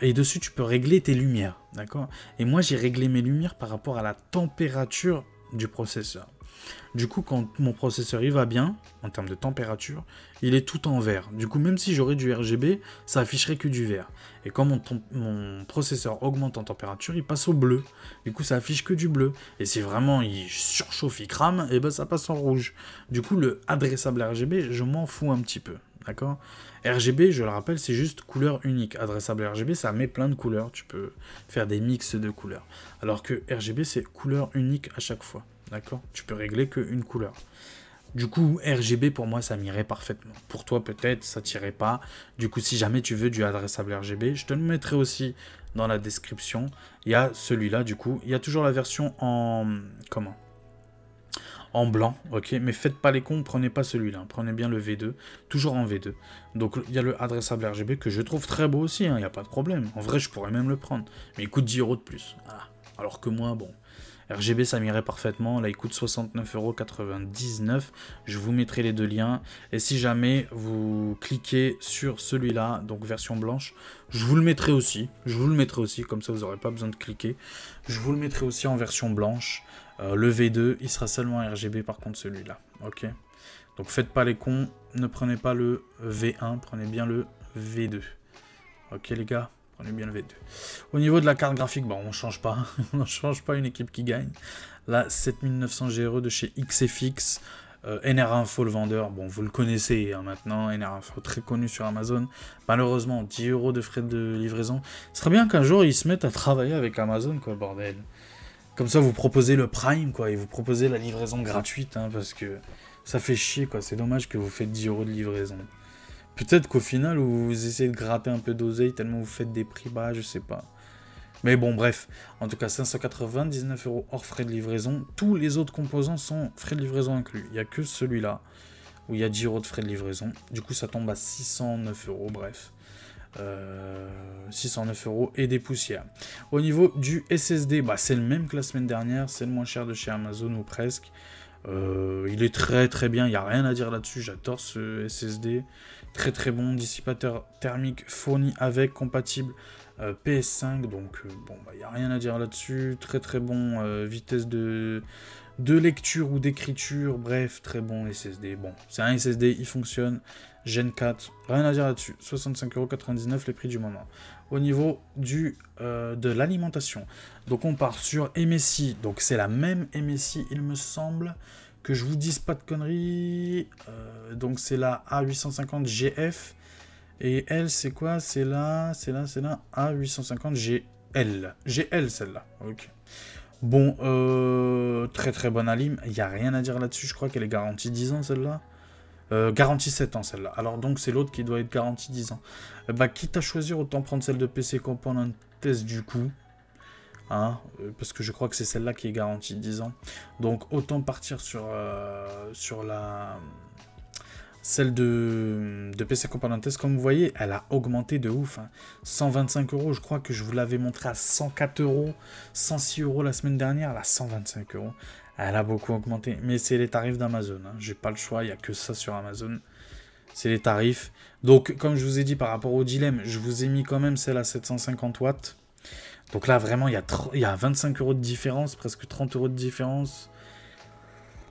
Et dessus, tu peux régler tes lumières, d'accord? Et moi, j'ai réglé mes lumières par rapport à la température du processeur. Du coup, quand mon processeur il va bien, en termes de température, il est tout en vert. Du coup, même si j'aurais du RGB, ça afficherait que du vert. Et quand mon processeur augmente en température, il passe au bleu. Du coup, ça affiche que du bleu. Et si vraiment il surchauffe, il crame, et ben ça passe en rouge. Du coup, le adressable RGB, je m'en fous un petit peu. D'accord? RGB, je le rappelle, c'est juste couleur unique. Adressable RGB, ça met plein de couleurs. Tu peux faire des mix de couleurs. Alors que RGB, c'est couleur unique à chaque fois. D'accord? Tu peux régler qu'une couleur. Du coup, RGB, pour moi, ça m'irait parfaitement. Pour toi, peut-être, ça t'irait pas. Du coup, si jamais tu veux du adressable RGB, je te le mettrai aussi dans la description. Il y a celui-là, du coup. Il y a toujours la version en... Comment? En blanc, ok, mais faites pas les cons, prenez pas celui-là, prenez bien le V2, toujours en V2. Donc il y a le adressable RGB que je trouve très beau aussi, il n'y a pas de problème. En vrai, je pourrais même le prendre, mais il coûte 10 € de plus. Voilà. Alors que moi, bon, RGB ça m'irait parfaitement, là il coûte 69,99 €, je vous mettrai les deux liens, et si jamais vous cliquez sur celui-là, donc version blanche, je vous le mettrai aussi, comme ça vous n'aurez pas besoin de cliquer, je vous le mettrai aussi en version blanche. Le V2, il sera seulement RGB par contre celui-là, ok? Donc faites pas les cons, ne prenez pas le V1, prenez bien le V2. Ok les gars, prenez bien le V2. Au niveau de la carte graphique, bon, on change pas, on change pas une équipe qui gagne. Là, 7900 GRE de chez XFX, NR Info le vendeur, bon vous le connaissez hein, maintenant, NR Info très connu sur Amazon. Malheureusement, 10 € de frais de livraison. Ce serait bien qu'un jour ils se mettent à travailler avec Amazon, quoi, bordel. Comme ça, vous proposez le Prime, quoi, et vous proposez la livraison gratuite, hein, parce que ça fait chier, quoi. C'est dommage que vous faites 10 € de livraison. Peut-être qu'au final, vous essayez de gratter un peu d'oseille tellement vous faites des prix bas, je sais pas. Mais bon, bref. En tout cas, 599 € hors frais de livraison. Tous les autres composants sont frais de livraison inclus. Il n'y a que celui-là où il y a 10 € de frais de livraison. Du coup, ça tombe à 609 €, bref. 609 € et des poussières. Au niveau du SSD, bah, c'est le même que la semaine dernière, c'est le moins cher de chez Amazon ou presque. Il est très très bien, il n'y a rien à dire là-dessus, j'adore ce SSD. Très très bon, dissipateur thermique fourni avec, compatible PS5, donc bon, bah, il n'y a rien à dire là-dessus. Très très bon, vitesse de lecture ou d'écriture, bref, très bon SSD. Bon, c'est un SSD, il fonctionne. Gen 4, rien à dire là-dessus, 65,99 € les prix du moment. Au niveau de l'alimentation, donc on part sur MSI, donc c'est la même MSI il me semble, que je vous dise pas de conneries, donc c'est la A850 GF, Et elle, c'est quoi? C'est là. A850 GL. GL, celle-là. Ok. Bon, très très bonne alim. Il n'y a rien à dire là-dessus. Je crois qu'elle est garantie 10 ans, celle-là. Garantie 7 ans, celle-là. Alors donc, c'est l'autre qui doit être garantie 10 ans. Bah, quitte à choisir, autant prendre celle de PC Component Test du coup. Hein, parce que je crois que c'est celle-là qui est garantie 10 ans. Donc, autant partir sur la... Celle de PC Component Test, comme vous voyez, elle a augmenté de ouf. Hein. 125 €, je crois que je vous l'avais montré à 104 €, 106 € la semaine dernière, elle a 125 €. Elle a beaucoup augmenté, mais c'est les tarifs d'Amazon. Hein. J'ai pas le choix, il n'y a que ça sur Amazon. C'est les tarifs. Donc, comme je vous ai dit par rapport au dilemme, je vous ai mis quand même celle à 750 watts. Donc là, vraiment, il y a 25 € de différence, presque 30 € de différence.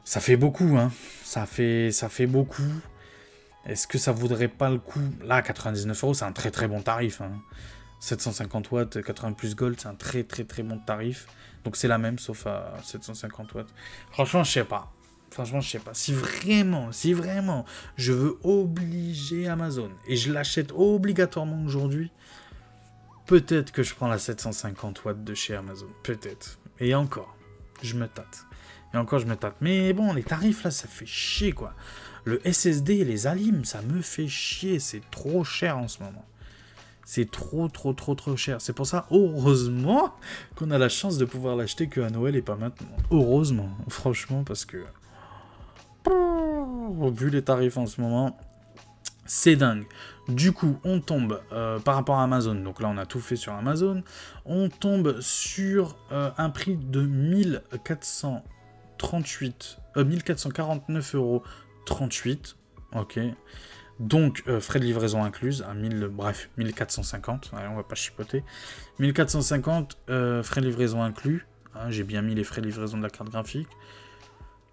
Ça fait beaucoup, hein. Ça fait beaucoup. Est-ce que ça vaudrait pas le coup? Là, 99 €, c'est un très très bon tarif. Hein. 750 watts, 80 plus gold, c'est un très très très bon tarif. Donc c'est la même, sauf à 750 watts. Franchement, je sais pas. Franchement, je sais pas. Si vraiment, je veux obliger Amazon et je l'achète obligatoirement aujourd'hui, peut-être que je prends la 750 watts de chez Amazon. Peut-être. Et encore, je me tâte. Mais bon, les tarifs là, ça fait chier quoi. Le SSD et les alims, ça me fait chier. C'est trop cher en ce moment. C'est trop cher. C'est pour ça, heureusement, qu'on a la chance de pouvoir l'acheter qu'à Noël et pas maintenant. Heureusement, franchement, parce que... Vu les tarifs en ce moment, c'est dingue. Du coup, on tombe par rapport à Amazon. Donc là, on a tout fait sur Amazon. On tombe sur un prix de 1449,38 €. Ok. Donc, frais de livraison incluse, à 1450. Allez, on va pas chipoter. 1450, frais de livraison inclus. Hein, j'ai bien mis les frais de livraison de la carte graphique.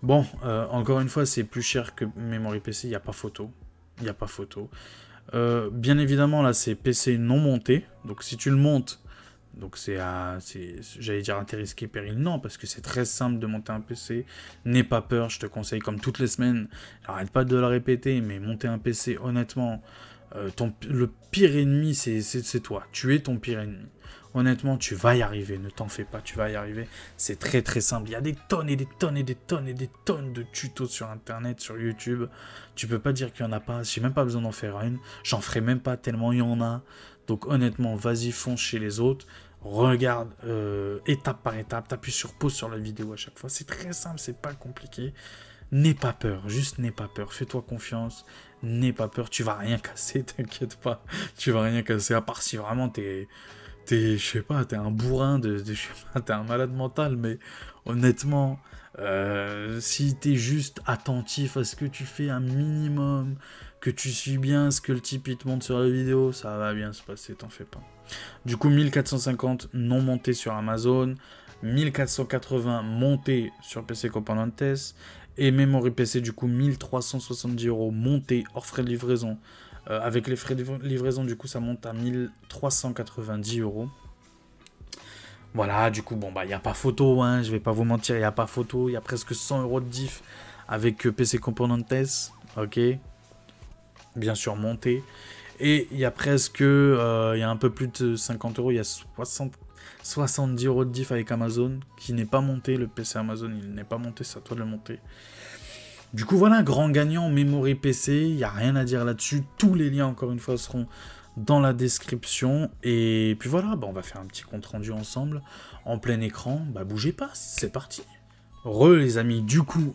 Bon, encore une fois, c'est plus cher que Memory PC, il n'y a pas photo. Bien évidemment, là, c'est PC non monté. Donc, si tu le montes, donc j'allais dire un risqué péril. Non, parce que c'est très simple de monter un PC. N'aie pas peur, je te conseille, comme toutes les semaines, j'arrête pas de le répéter, mais monter un PC, honnêtement, le pire ennemi, c'est toi. Tu es ton pire ennemi. Honnêtement, tu vas y arriver, ne t'en fais pas, tu vas y arriver. C'est très très simple. Il y a des tonnes et des tonnes et des tonnes et des tonnes de tutos sur Internet, sur YouTube. Tu peux pas dire qu'il y en a pas. J'ai même pas besoin d'en faire une. J'en ferai même pas tellement il y en a. Donc honnêtement, vas-y, fonce chez les autres. Regarde étape par étape. T'appuies sur pause sur la vidéo à chaque fois. C'est très simple, c'est pas compliqué. N'aie pas peur, juste n'aie pas peur. Fais-toi confiance. N'aie pas peur. Tu vas rien casser, t'inquiète pas. Tu vas rien casser, à part si vraiment je sais pas, t'es un bourrin, je sais pas, t'es un malade mental, mais honnêtement, si t'es juste attentif à ce que tu fais un minimum, que tu suis bien ce que le type il te montre sur la vidéo, ça va bien se passer, t'en fais pas. Du coup, 1450 non monté sur Amazon, 1480 monté sur PC Component Test, et Memory PC, du coup, 1370 € monté hors frais de livraison. Avec les frais de livraison, du coup, ça monte à 1390 €. Voilà, du coup, bon, bah, il n'y a pas photo, hein, je vais pas vous mentir, il n'y a pas photo. Il y a presque 100 € de diff avec PC Component Test, ok. Bien sûr, monté. Et il y a presque, il y a un peu plus de 50 €, il y a 70 € de diff avec Amazon, qui n'est pas monté, le PC Amazon, il n'est pas monté, c'est à toi de le monter. Du coup, voilà, grand gagnant, Memory PC, il n'y a rien à dire là-dessus. Tous les liens, encore une fois, seront dans la description. Et puis voilà, bah, on va faire un petit compte-rendu ensemble, en plein écran. Bah, bougez pas, c'est parti. Les amis, du coup,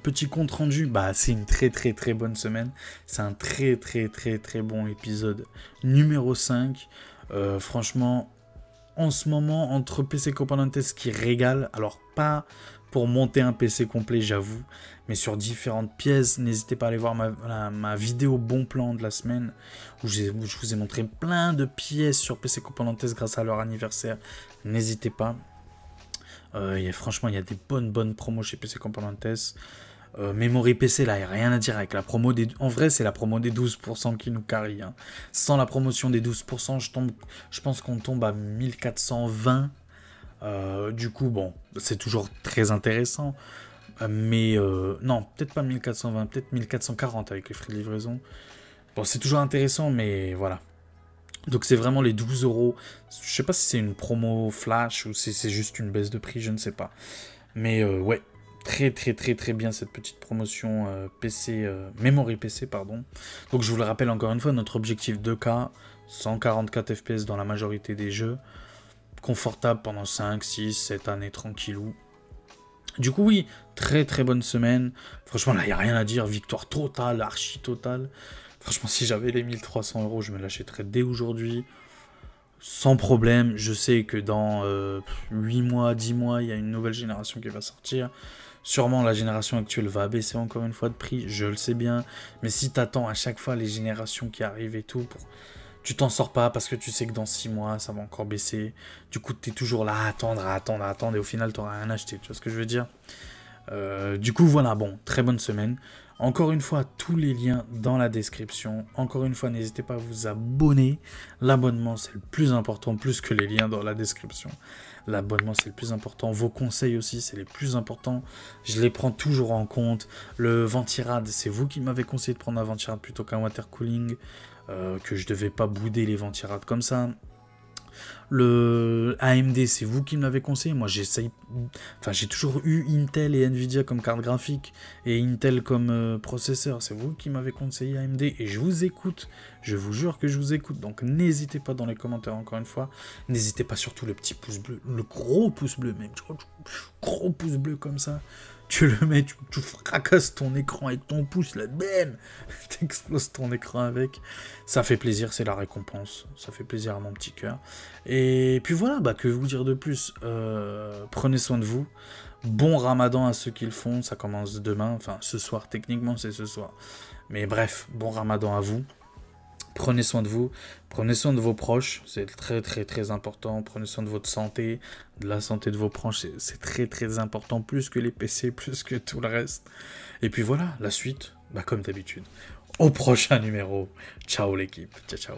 petit compte-rendu, bah, c'est une très très très bonne semaine. C'est un très très très très bon épisode numéro 5. Franchement, en ce moment, entre PC Component Test qui régale, alors pas pour monter un PC complet, j'avoue, mais sur différentes pièces. N'hésitez pas à aller voir ma vidéo bon plan de la semaine, où je vous ai montré plein de pièces sur PC Component Test grâce à leur anniversaire. N'hésitez pas. Franchement, il y a des bonnes promos chez PC Component Test. Memory PC, là, il n'y a rien à dire avec la promo des... En vrai, c'est la promo des 12% qui nous carie. Hein. Sans la promotion des 12%, je pense qu'on tombe à 1420. Du coup, bon, c'est toujours très intéressant. Mais non, peut-être pas 1420, peut-être 1440 avec les frais de livraison. Bon, c'est toujours intéressant, mais voilà. Donc c'est vraiment les 12 euros. Je sais pas si c'est une promo flash ou si c'est juste une baisse de prix, je ne sais pas. Mais ouais, très très très très bien cette petite promotion PC, Memory PC, pardon. Donc je vous le rappelle encore une fois, notre objectif 2K, 144 FPS dans la majorité des jeux. Confortable pendant 5, 6, 7 années tranquillou. Du coup oui, très très bonne semaine. Franchement là, il n'y a rien à dire. Victoire totale, archi totale. Franchement, si j'avais les 1300 euros, je me l'achèterais dès aujourd'hui. Sans problème, je sais que dans 8 mois, 10 mois, il y a une nouvelle génération qui va sortir. Sûrement la génération actuelle va baisser encore une fois de prix, je le sais bien. Mais si tu attends à chaque fois les générations qui arrivent et tout, tu t'en sors pas parce que tu sais que dans 6 mois, ça va encore baisser. Du coup, tu es toujours là à attendre, et au final, tu n'auras rien acheté. Tu vois ce que je veux dire? Du coup, voilà, bon, très bonne semaine. Encore une fois, tous les liens dans la description. Encore une fois, n'hésitez pas à vous abonner. L'abonnement, c'est le plus important, plus que les liens dans la description. L'abonnement, c'est le plus important. Vos conseils aussi, c'est les plus importants. Je les prends toujours en compte. Le ventirad, c'est vous qui m'avez conseillé de prendre un ventirad plutôt qu'un water cooling. Que je devais pas bouder les ventirades comme ça. Le AMD, c'est vous qui me l'avez conseillé. Moi, j'essaye. Enfin, j'ai toujours eu Intel et Nvidia comme carte graphique et Intel comme processeur. C'est vous qui m'avez conseillé AMD et je vous écoute. Je vous jure que je vous écoute. Donc, n'hésitez pas dans les commentaires, encore une fois. N'hésitez pas surtout le petit pouce bleu, le gros pouce bleu, même. Gros pouce bleu comme ça. Tu le mets, tu fracasses ton écran avec ton pouce, là, bam, t'exploses ton écran avec. Ça fait plaisir, c'est la récompense. Ça fait plaisir à mon petit cœur. Et puis voilà, bah, que vous dire de plus. Prenez soin de vous. Bon ramadan à ceux qui le font. Ça commence demain. Enfin, ce soir, techniquement, c'est ce soir. Mais bref, bon ramadan à vous. Prenez soin de vous, prenez soin de vos proches, c'est très très très important. Prenez soin de votre santé, de la santé de vos proches, c'est très très important, plus que les PC, plus que tout le reste. Et puis voilà, la suite, bah comme d'habitude, au prochain numéro. Ciao l'équipe, ciao ciao.